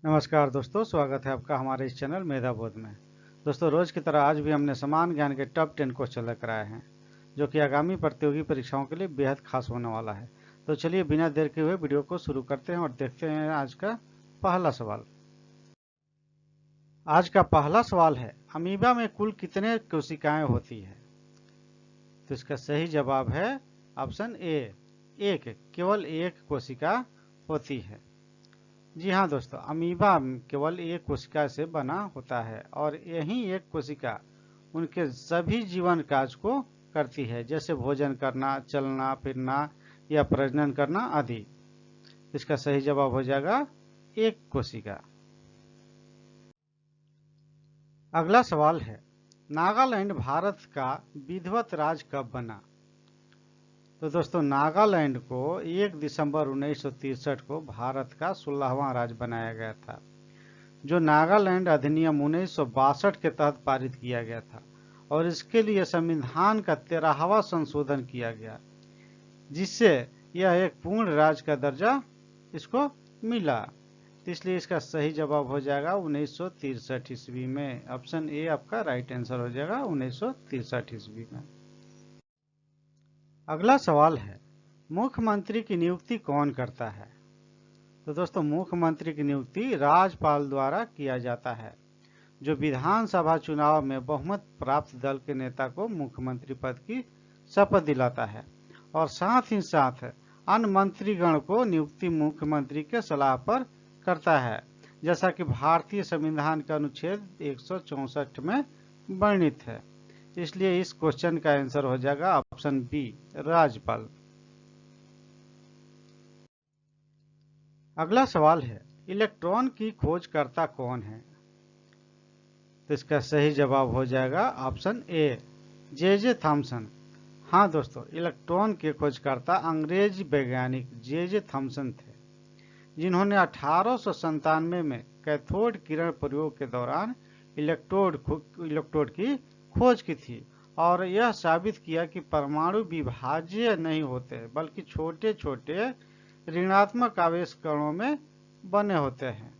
नमस्कार दोस्तों, स्वागत है आपका हमारे इस चैनल मेधा बोध में। दोस्तों, रोज की तरह आज भी हमने समान ज्ञान के टॉप 10 क्वेश्चन लेकर आए हैं, जो कि आगामी प्रतियोगी परीक्षाओं के लिए बेहद खास होने वाला है। तो चलिए बिना देर के हुए वीडियो को शुरू करते हैं और देखते हैं आज का पहला सवाल। आज का पहला सवाल है, अमीबा में कुल कितने कोशिकाएं होती है? तो इसका सही जवाब है ऑप्शन ए, एक। केवल एक कोशिका होती है। जी हाँ दोस्तों, अमीबा केवल एक कोशिका से बना होता है और यही एक कोशिका उनके सभी जीवन कार्य को करती है, जैसे भोजन करना, चलना फिरना या प्रजनन करना आदि। इसका सही जवाब हो जाएगा एक कोशिका। अगला सवाल है, नागालैंड भारत का विधिवत राज्य कब बना? तो दोस्तो62 नागालैंड को 1 दिसंबर 1963 को भारत का 16वां राज्य बनाया गया था, जो नागालैंड अधिनियम 1962 के तहत पारित किया गया था और इसके लिए संविधान का 13वां संशोधन किया गया, जिससे यह एक पूर्ण राज्य का दर्जा इसको मिला। इसलिए इसका सही जवाब हो जाएगा 1963 ईस्वी में। ऑप्शन ए आपका राइट आंसर हो जाएगा 1963 ईस्वी में। अगला सवाल है, मुख्यमंत्री की नियुक्ति कौन करता है? तो दोस्तों, मुख्यमंत्री की नियुक्ति राज्यपाल द्वारा किया जाता है, जो विधानसभा चुनाव में बहुमत प्राप्त दल के नेता को मुख्यमंत्री पद की शपथ दिलाता है और साथ ही साथ अन्य मंत्रीगण को नियुक्ति मुख्यमंत्री के सलाह पर करता है, जैसा कि भारतीय संविधान के अनुच्छेद 164 में वर्णित है। इसलिए इस क्वेश्चन का आंसर हो जाएगा ऑप्शन बी, राज्यपाल। अगला सवाल है, इलेक्ट्रॉन की खोजकर्ता कौन है? तो इसका सही जवाब हो जाएगा ऑप्शन ए, जे थॉमसन। हाँ दोस्तों, इलेक्ट्रॉन के खोजकर्ता अंग्रेजी वैज्ञानिक जे थॉमसन थे, जिन्होंने 1897 में कैथोड किरण प्रयोग के दौरान इलेक्ट्रोड की खोज की थी और यह साबित किया कि परमाणु विभाज्य नहीं होते, बल्कि छोटे छोटे ऋणात्मक आवेश कणों में बने होते हैं।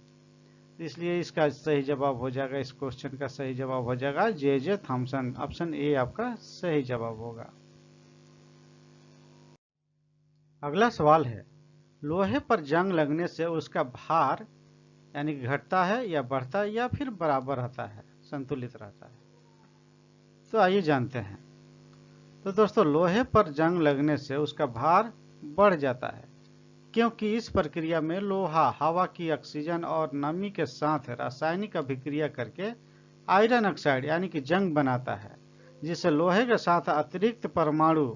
इसलिए इसका सही जवाब हो जाएगा, इस क्वेश्चन का सही जवाब हो जाएगा जे थॉमसन। ऑप्शन ए आपका सही जवाब होगा। अगला सवाल है, लोहे पर जंग लगने से उसका भार यानी घटता है या बढ़ता है या फिर बराबर रहता है, संतुलित रहता है? तो आइए जानते हैं। तो दोस्तों, लोहे पर जंग लगने से उसका भार बढ़ जाता है, क्योंकि इस प्रक्रिया में लोहा हवा की ऑक्सीजन और नमी के साथ रासायनिक अभिक्रिया करके आयरन ऑक्साइड यानी कि जंग बनाता है, जिससे लोहे के साथ अतिरिक्त परमाणु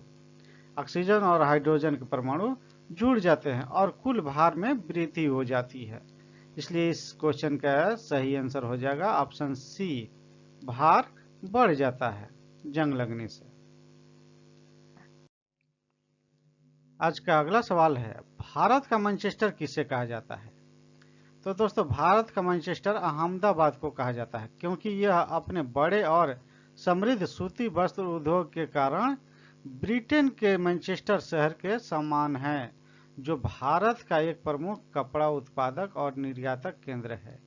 ऑक्सीजन और हाइड्रोजन के परमाणु जुड़ जाते हैं और कुल भार में वृद्धि हो जाती है। इसलिए इस क्वेश्चन का सही आंसर हो जाएगा ऑप्शन सी, भार बढ़ जाता है जंग लगने से। आज का अगला सवाल है, भारत का मैनचेस्टर किसे कहा जाता है? तो दोस्तों, भारत का मैनचेस्टर अहमदाबाद को कहा जाता है, क्योंकि यह अपने बड़े और समृद्ध सूती वस्त्र उद्योग के कारण ब्रिटेन के मैनचेस्टर शहर के समान है, जो भारत का एक प्रमुख कपड़ा उत्पादक और निर्यातक केंद्र है।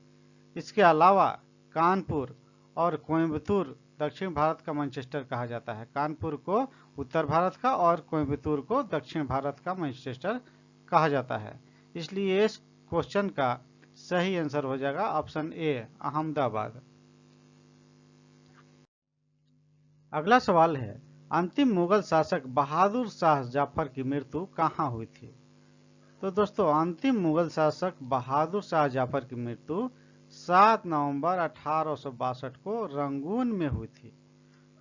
इसके अलावा कानपुर और कोयम्बतूर दक्षिण भारत का मैनचेस्टर कहा जाता है। कानपुर को उत्तर भारत का और कोयम्बतूर को दक्षिण भारत का मैनचेस्टर कहा जाता है। इसलिए इस क्वेश्चन का सही आंसर हो जाएगा ऑप्शन ए, अहमदाबाद। अगला सवाल है, अंतिम मुगल शासक बहादुर शाह जाफर की मृत्यु कहाँ हुई थी? तो दोस्तों, अंतिम मुगल शासक बहादुर शाह जाफर की मृत्यु 7 नवंबर 1862 को रंगून में हुई थी,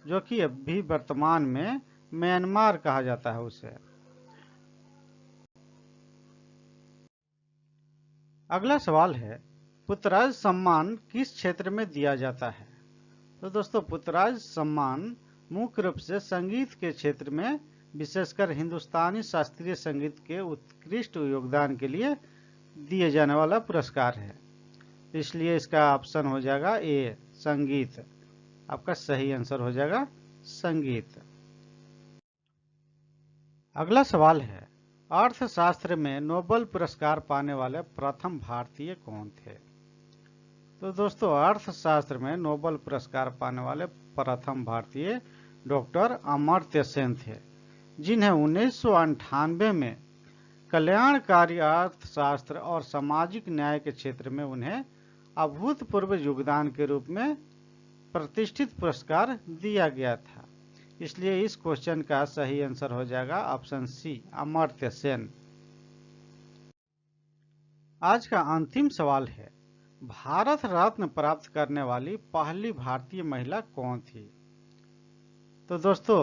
जो कि अभी वर्तमान में म्यांमार कहा जाता है उसे। अगला सवाल है, पुत्रराज सम्मान किस क्षेत्र में दिया जाता है? तो दोस्तों, पुत्रराज सम्मान मुख्य रूप से संगीत के क्षेत्र में, विशेषकर हिंदुस्तानी शास्त्रीय संगीत के उत्कृष्ट योगदान के लिए दिए जाने वाला पुरस्कार है। इसलिए इसका ऑप्शन हो जाएगा ए, संगीत। आपका सही आंसर हो जाएगा संगीत। अगला सवाल है, अर्थशास्त्र में नोबेल पुरस्कार पाने वाले प्रथम भारतीय कौन थे? तो दोस्तों अर्थशास्त्र में नोबेल पुरस्कार पाने वाले प्रथम भारतीय डॉक्टर अमर्त्य सेन थे, जिन्हें 1998 में कल्याणकारी अर्थशास्त्र और सामाजिक न्याय के क्षेत्र में उन्हें अभूतपूर्व योगदान के रूप में प्रतिष्ठित पुरस्कार दिया गया था। इसलिए इस क्वेश्चन का सही आंसर हो जाएगा ऑप्शन सी, अमर्त्य सेन। आज का अंतिम सवाल है, भारत रत्न प्राप्त करने वाली पहली भारतीय महिला कौन थी? तो दोस्तों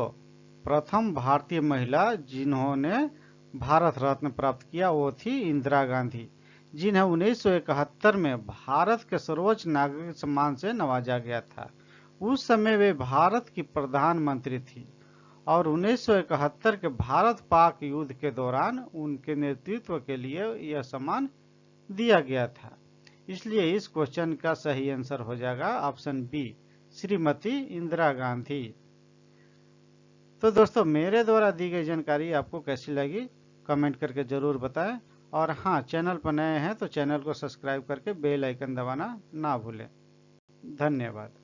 प्रथम भारतीय महिला जिन्होंने भारत रत्न प्राप्त किया वो थी इंदिरा गांधी, जिन्हें 1971 में भारत के सर्वोच्च नागरिक सम्मान से नवाजा गया था। उस समय वे भारत की प्रधानमंत्री थी और 1971 के भारत पाक युद्ध के दौरान उनके नेतृत्व के लिए यह सम्मान दिया गया था। इसलिए इस क्वेश्चन का सही आंसर हो जाएगा ऑप्शन बी, श्रीमती इंदिरा गांधी। तो दोस्तों मेरे द्वारा दी गई जानकारी आपको कैसी लगी कमेंट करके जरूर बताएं, और हाँ, चैनल पर नए हैं तो चैनल को सब्सक्राइब करके बेल आइकन दबाना ना भूलें। धन्यवाद।